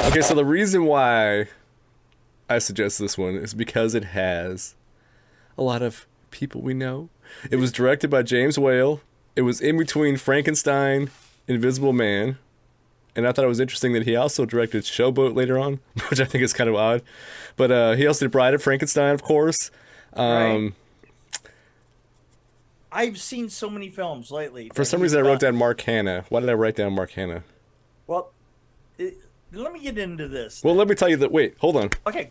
Okay, so the reason why I suggest this one is because it has a lot of people we know. It was directed by James Whale. It was in between Frankenstein, Invisible Man, and I thought it was interesting that he also directed Showboat later on, which I think is kind of odd. But he also did Bride of Frankenstein, of course. Right. Um, I've seen so many films lately for that some he's reason, I wrote done. down Mark Hanna. Why did I write down Mark Hanna? Well, it, let me get into this Well, then. let me tell you that. Wait, hold on. Okay,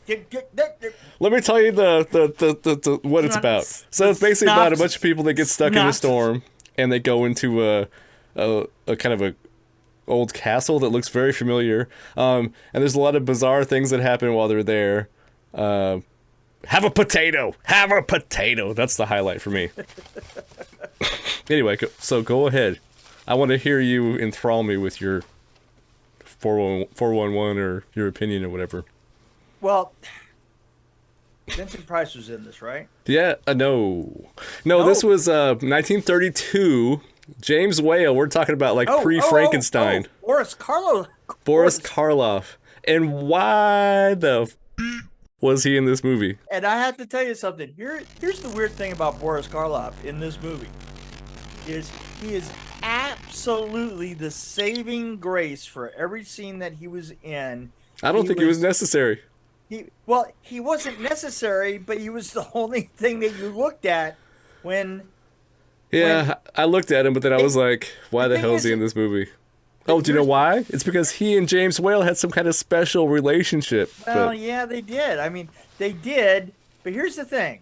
Let me tell you the what it's about. So the it's basically about a bunch of synopsis. people that get stuck in a Synopsis. storm, and they go into a kind of a old castle that looks very familiar. And there's a lot of bizarre things that happen while they're there. Uh, have a potato. Have a potato. That's the highlight for me. Anyway, so go ahead. I want to hear you enthrall me with your 411 or your opinion or whatever. Well, Vincent Price was in this, right? Yeah, no. This No. was 1932. James Whale. We're talking about like pre-Frankenstein. Boris Karloff. Boris Karloff. And why the was he in this movie? And I have to tell you something. Here's the weird thing about Boris Karloff in this movie is he is absolutely the saving grace for every scene that he was in. I don't He think it was necessary. he wasn't necessary, but he was the only thing that you looked at when Yeah, I looked at him, but then I was like, why the the thing hell is is he in this movie? Oh, do you know why? It's because he and James Whale had some kind of special relationship. well, But yeah, they did. I mean, they did, but here's the thing.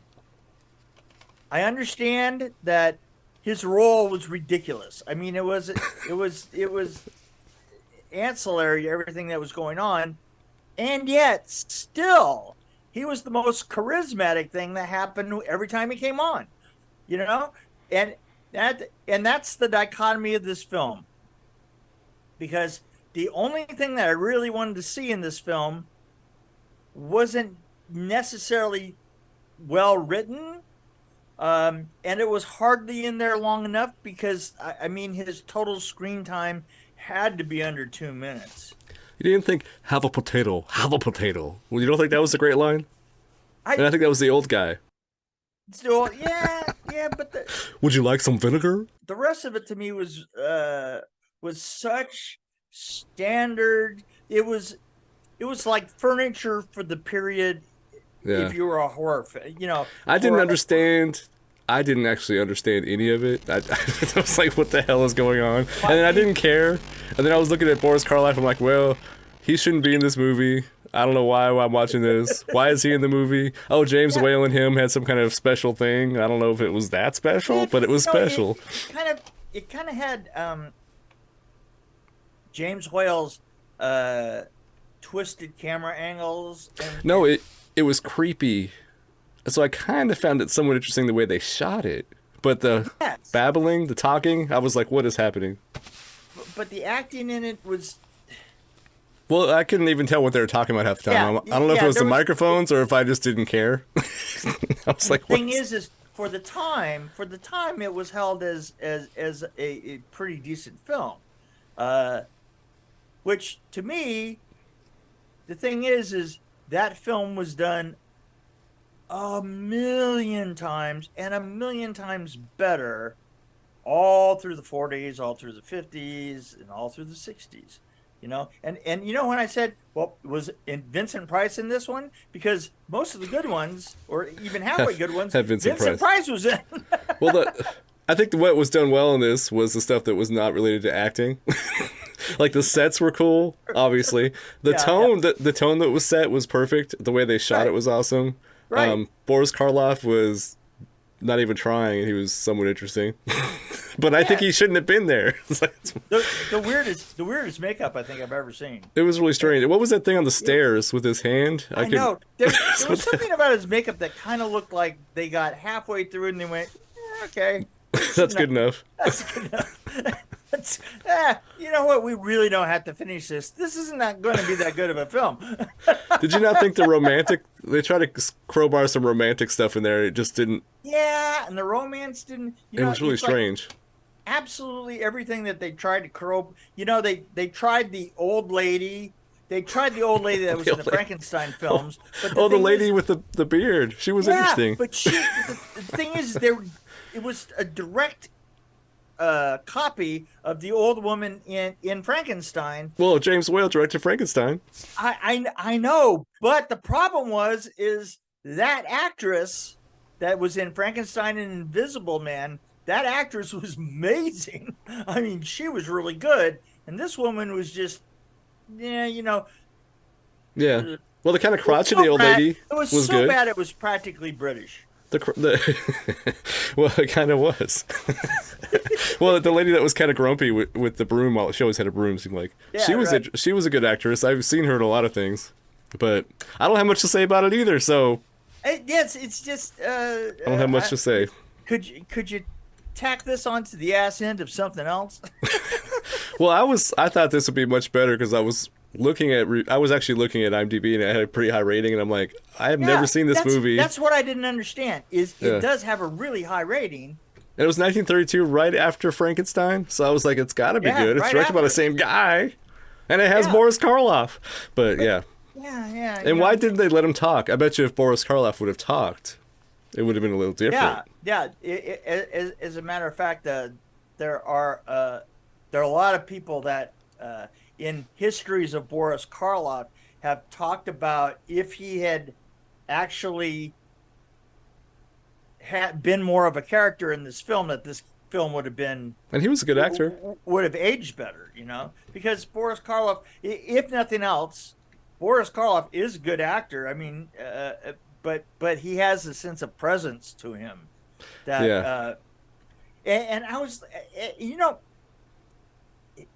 I understand that his role was ridiculous. I mean, it was ancillary to everything that was going on, and yet still he was the most charismatic thing that happened every time he came on. You know? And that's the dichotomy of this film. Because the only thing that I really wanted to see in this film wasn't necessarily well written, and it was hardly in there long enough because I mean his total screen time had to be under 2 minutes. you didn't think, have a potato, have a potato. Well, you don't think that was a great line? And I I think that was the old guy. still, yeah, but Would you like some vinegar? the rest of it to me was such standard. It was like furniture for the period. Yeah. If you were a horror fan, I didn't for understand. I didn't actually understand any of it. I was like, what the hell is going on? And then I Well, didn't care. And then I was looking at Boris Karloff. I'm like, well, he shouldn't be in this movie. I don't know why I'm watching this. Why is he in the movie? Oh, James yeah, Whale and him had some kind of special thing. I don't know if it was that special, yeah, but it was special. it kind of had James Whale's twisted camera angles No, and it was creepy. So I kind of found it somewhat interesting the way they shot it. But the yes, babbling, the talking, I was like, what is happening? but the acting in it was Well, I couldn't even tell what they were talking about half the yeah time. I don't know if it yeah was the there was microphones or if I just didn't care. I was the like, what? thing is for the time it was held as a pretty decent film, uh which to me the thing is that film was done a million times and a million times better all through the 40s, all through the 50s, and all through the 60s. And when I said, well, was Vincent Price in this one? Because most of the good ones, or even halfway good ones, Had Vincent Vincent Price. Price was in. Well, I think what was done well in this was the stuff that was not related to acting. Like the sets were cool, obviously. The Yeah, yeah, tone, the tone that was set was perfect. The way they shot it right, was awesome. right. Boris Karloff was not even trying, and he was somewhat interesting. But I think Yeah, he shouldn't have been there. the weirdest makeup I think I've ever seen. It was really strange. What was that thing on the stairs with his hand? I know there was something about his makeup that kind of looked like they got halfway through and they went, okay, That's good enough. that's good enough. You know what? We really don't have to finish this. This isn't not going to be that good of a film. Did you not think the romantic? They tried to crowbar some romantic stuff in there. It just didn't. Yeah, and the romance didn't. It was really It's like strange. absolutely everything that they tried to curl. They tried the old lady. they tried the old lady that was in the Frankenstein films. But the lady with the beard. She was interesting. But the thing is, it was a direct copy of the old woman in Frankenstein. Well, James Whale directed Frankenstein. I know, but the problem is that actress that was in Frankenstein and Invisible Man, that actress was amazing. I mean, she was really good, and this woman was just, yeah, you know. Yeah. Well, the kind of crotchety old lady it was so good. Bad it was practically British. Well, it kind of was. Well, the lady that was kind of grumpy with the broom, while she always had a broom, seemed like she was a good actress. I've seen her in a lot of things, but I don't have much to say about it either. So yes, it's just I don't have much to say. Could you tack this onto the ass end of something else? Well, I thought this would be much better because I was actually looking at IMDb and it had a pretty high rating, and I'm like, I have never seen this movie. That's what I didn't understand. It does have a really high rating. It was 1932, right after Frankenstein, so I was like, it's got to be good. It's directed by the same guy, and it has Boris Karloff. But yeah. And why didn't they let him talk? I bet you if Boris Karloff would have talked, it would have been a little different. Yeah. As a matter of fact, there are a lot of people that in histories of Boris Karloff have talked about if he had actually had been more of a character in this film, that this film would have been, and he was a good actor, would have aged better, because Boris Karloff, if nothing else, Boris Karloff is a good actor. I mean, but he has a sense of presence to him that and I was,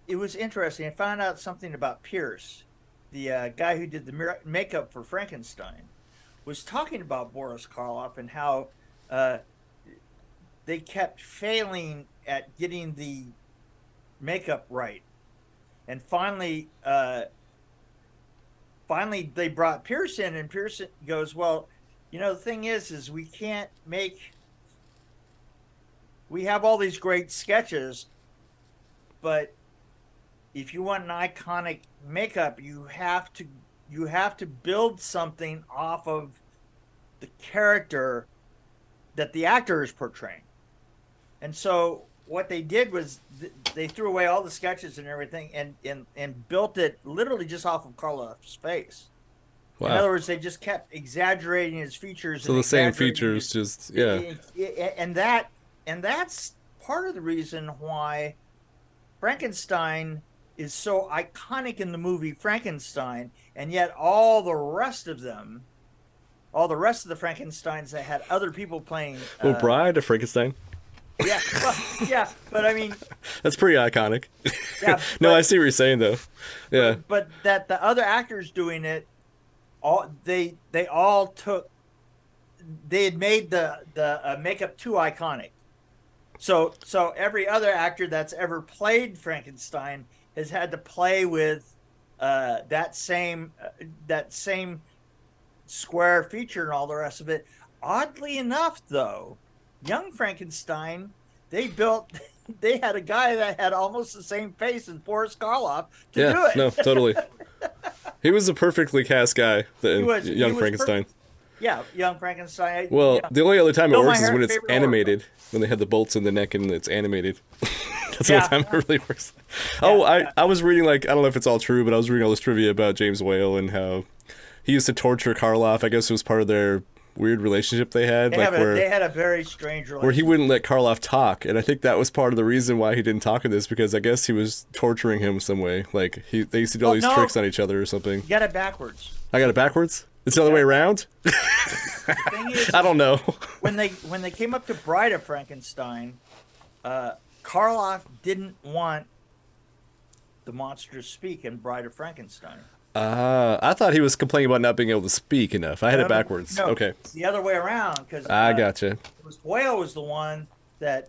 it was interesting. I found out something about Pierce, the guy who did the makeup for Frankenstein, was talking about Boris Karloff and how they kept failing at getting the makeup right, and finally they brought Pierce in, and Pierce goes, well, the thing is we have all these great sketches, but if you want an iconic makeup, you have to build something off of the character that the actor is portraying. And so what they did was they threw away all the sketches and everything and built it literally just off of Karloff's face. Wow. In other words, they just kept exaggerating his features. So the same features, and that's part of the reason why Frankenstein is so iconic in the movie Frankenstein, and yet all the rest of the Frankensteins that had other people playing. Bride of Frankenstein. Yeah, but I mean, that's pretty iconic. Yeah, no, I see what you're saying though. Yeah, but that the other actors doing it, they had made the makeup too iconic. So every other actor that's ever played Frankenstein has had to play with that same square feature and all the rest of it. Oddly enough, though, Young Frankenstein, they had a guy that had almost the same face as Boris Karloff to do it. No, totally. He was a perfectly cast guy, Young Frankenstein. Young Frankenstein. Well, the only other time it works is when it's animated, when they have the bolts in the neck and it's animated. That's the only time it really works. I was reading, I don't know if it's all true, but I was reading all this trivia about James Whale and how he used to torture Karloff. I guess it was part of their weird relationship they had. They had a very strange relationship. Where he wouldn't let Karloff talk, and I think that was part of the reason why he didn't talk in this, because I guess he was torturing him some way. They used to do all these tricks on each other or something. You got it backwards. I got it backwards? It's the other way around? The thing is, I don't know. When they came up to Bride of Frankenstein, Karloff didn't want the monster to speak in Bride of Frankenstein. I thought he was complaining about not being able to speak enough. I had it backwards. No, okay. It's the other way around, because I gotcha. Whale was the one that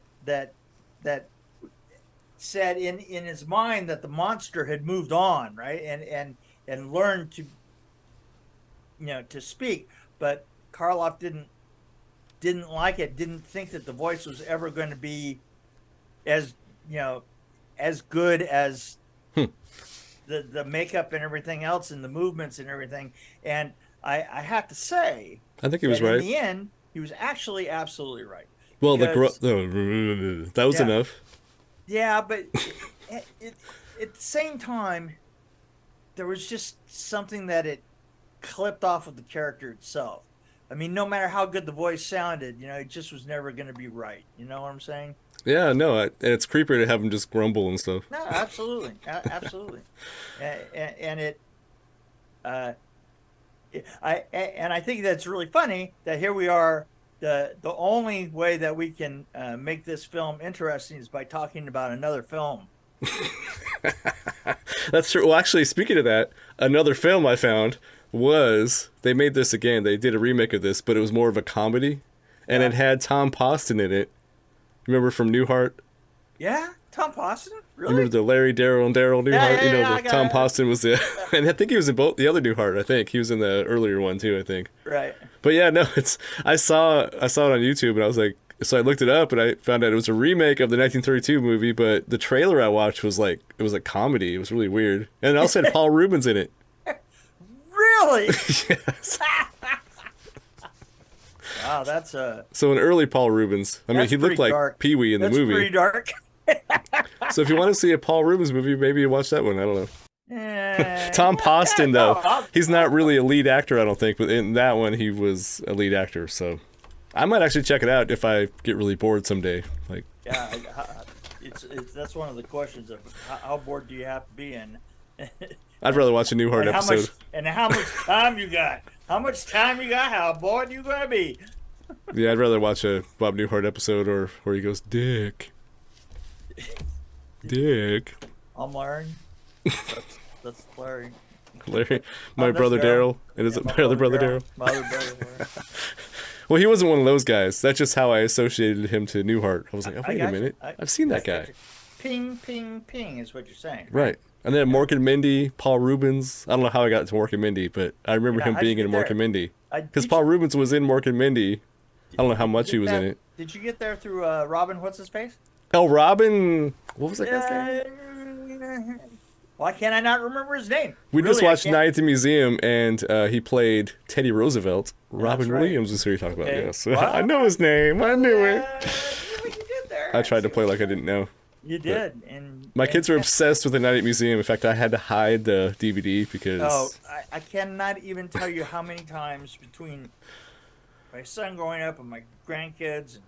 said in his mind that the monster had moved on, right, and learned to to speak, but Karloff didn't like it. Didn't think that the voice was ever going to be as good as the makeup and everything else, and the movements and everything. And I have to say, I think he was that right. in the end, he was actually absolutely right. Well, Because, that was yeah, enough. yeah, but at the same time, there was just something that it clipped off of the character itself. I mean, no matter how good the voice sounded, it just was never going to be right. You know what I'm saying? Yeah, no, and it's creepier to have him just grumble and stuff. No, absolutely, absolutely, and uh, I think that's really funny that here we are. The only way that we can make this film interesting is by talking about another film. That's true. Well, actually, speaking of that, another film I found was they made this again. They did a remake of this, but it was more of a comedy, and Yeah. it had Tom Poston in it. Remember from Newhart? Yeah, Tom Poston, You really? remember the Larry, Daryl, and Daryl Newhart? Yeah, I The got Tom it. Poston was the, and I think he was in both the other Newhart. I think he was in the earlier one too. I think. Right. But yeah, no, I saw it on YouTube, and I was like, so I looked it up, and I found out it was a remake of the 1932 movie. But the trailer I watched was like it was a comedy. It was really weird, and it also had Paul Rubens in it. Really? Yes. Wow, that's So an early Paul Rubens. I mean, That's he looked pretty like dark. Pee Wee in the that's movie. pretty dark. So if you want to see a Paul Rubens movie, maybe you watch that one. I don't know. Eh, Tom Poston, no, though, he's not really a lead actor, I don't think. But in that one, he was a lead actor. So I might actually check it out if I get really bored someday. Like, Yeah, it's that's one of the questions of how bored do you have to be in, I'd rather watch a Newhart and episode. how much time you got? How much time you got? How bored you gonna be? Yeah, I'd rather watch a Bob Newhart episode or where he goes, Dick. Dick. I'm Larry. That's Larry. Larry. My that's brother Daryl. Daryl. And is Yeah, it my my other brother Daryl? My other brother. Larry. Well, he wasn't one of those guys. That's just how I associated him to Newhart. I was like, oh, I wait a got you. minute. I've seen that I got guy. you. Ping, ping, ping is what you're saying. Right. And then Mork and Mindy, Paul Rubens. I don't know how I got to Mork and Mindy, but I remember Yeah, him how'd being you in get Mork there? and Mindy. Did Because you- Paul Rubens was in Mork and Mindy. I don't know how much he was in it. Did you get there through Robin? What's his face? Oh, Robin. What was that guy's name? Why can't I not remember his name? We just Really, I watched can't- Night at the Museum, and he played Teddy Roosevelt. Robin right. Williams is who you're talking about, Okay. yes. Wow. I know his name. I knew it. You did there. I tried to play like I didn't know. You did, and My kids are and- obsessed with the Night at the Museum. In fact, I had to hide the DVD because... Oh, I cannot even tell you how many times between my son growing up and my grandkids and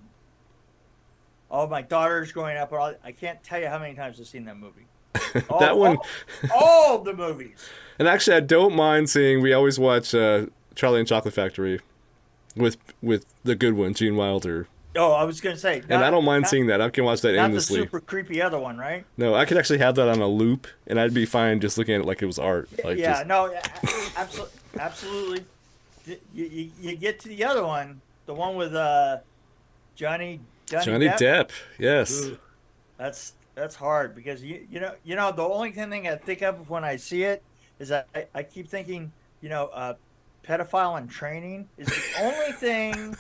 all my daughters growing up, and all, I can't tell you how many times I've seen that movie. That one- all the movies. And actually, I don't mind seeing... We always watch Charlie and Chocolate Factory with the good one, Gene Wilder. Oh, I was gonna say, And I don't mind seeing that. I can watch that not the endlessly. super creepy other one, right? No, I could actually have that on a loop, and I'd be fine just looking at it like it was art. Like Yeah, just, no, absolutely. You get to the other one, the one with Johnny Johnny Depp. Yes. Ooh, that's hard because you know the only thing I think of when I see it is that I keep thinking pedophile in training is the only thing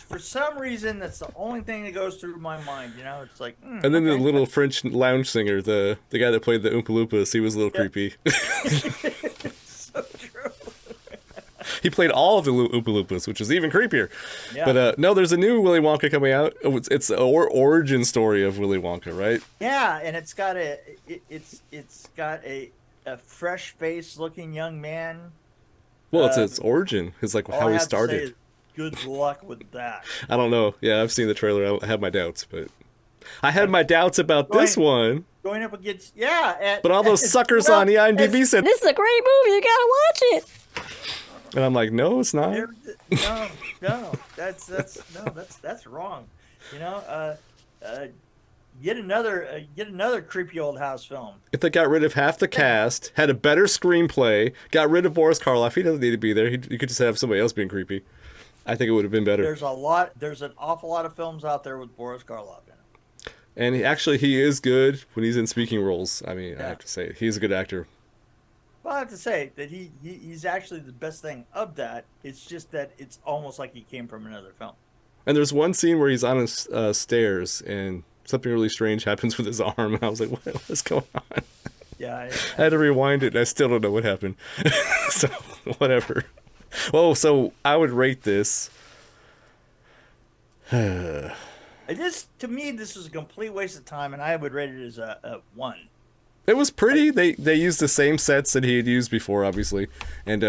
for some reason that's the only thing that goes through my mind. It's like And then the okay. little French lounge singer, the guy that played the Oompa Loompas, he was a little creepy. So true. He played all of the Oompa Loompas, which is even creepier. Yeah. But no, there's a new Willy Wonka coming out. Oh, it's an origin story of Willy Wonka, right? Yeah, and it's got a fresh faced looking young man. Well, it's its origin. It's like All how I he have to say started. is good luck with that. I don't know. Yeah, I've seen the trailer. I have my doubts, but I had my doubts about this one. Going up against But all those suckers on the IMDb said, This is a great movie. You gotta watch it. and I'm like, no, it's not. No, that's wrong. Get another creepy old house film. If they got rid of half the cast, had a better screenplay, got rid of Boris Karloff, he doesn't need to be there. You could just have somebody else being creepy. I think it would have been better. There's an awful lot of films out there with Boris Karloff in it. And he is good when he's in speaking roles. I mean, I Yeah. have to say, he's a good actor. Well, I have to say that he's actually the best thing of that. It's just that it's almost like he came from another film. And there's one scene where he's on his stairs and something really strange happens with his arm. And I was like, what is going on? Yeah. I had to rewind it, and I still don't know what happened. So, whatever. Well, so I would rate this. To me, this was a complete waste of time, and I would rate it as a 1. It was pretty. They used the same sets that he had used before, obviously, and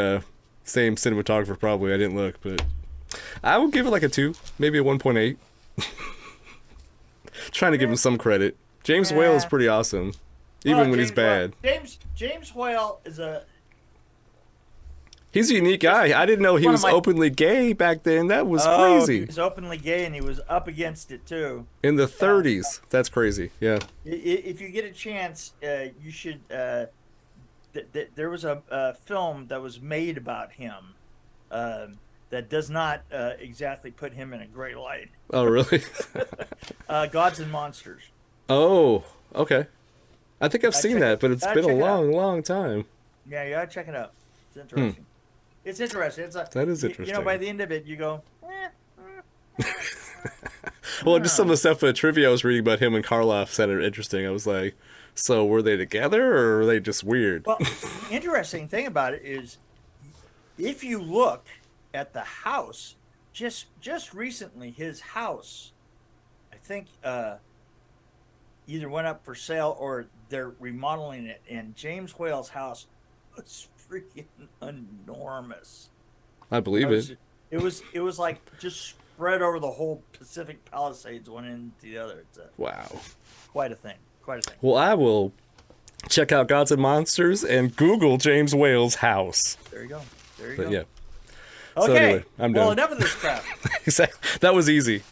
same cinematographer probably. I didn't look, but I would give it like a 2, maybe a 1.8. Trying to give him some credit. James Whale is pretty awesome, even when he's bad. James Whale is He's a unique guy. I didn't know he was openly gay back then. That was crazy. He was openly gay, and he was up against it too. In the 30s. That's crazy. Yeah. If you get a chance, you should. There was a film that was made about him that does not exactly put him in a great light. Oh, really? Gods and Monsters. Oh, okay. I think I've seen that, but it's been a long time. Yeah, you gotta check it out. It's interesting. It's interesting. That is interesting. You know, by the end of it, you go. Well, just some of the stuff the trivia I was reading about him and Karloff sounded interesting. I was like, so were they together or were they just weird? Well, the interesting thing about it is, if you look at the house, just recently, his house, I think, either went up for sale or they're remodeling it. And James Whale's house was freaking enormous. I believe it. It was like just spread over the whole Pacific Palisades, one end to the other. It's wow. Quite a thing. Well, I will check out Gods and Monsters and Google James Whale's house. There you go. Yeah. Okay. So anyway, I'm done. Well, enough of this crap. Exactly. That was easy.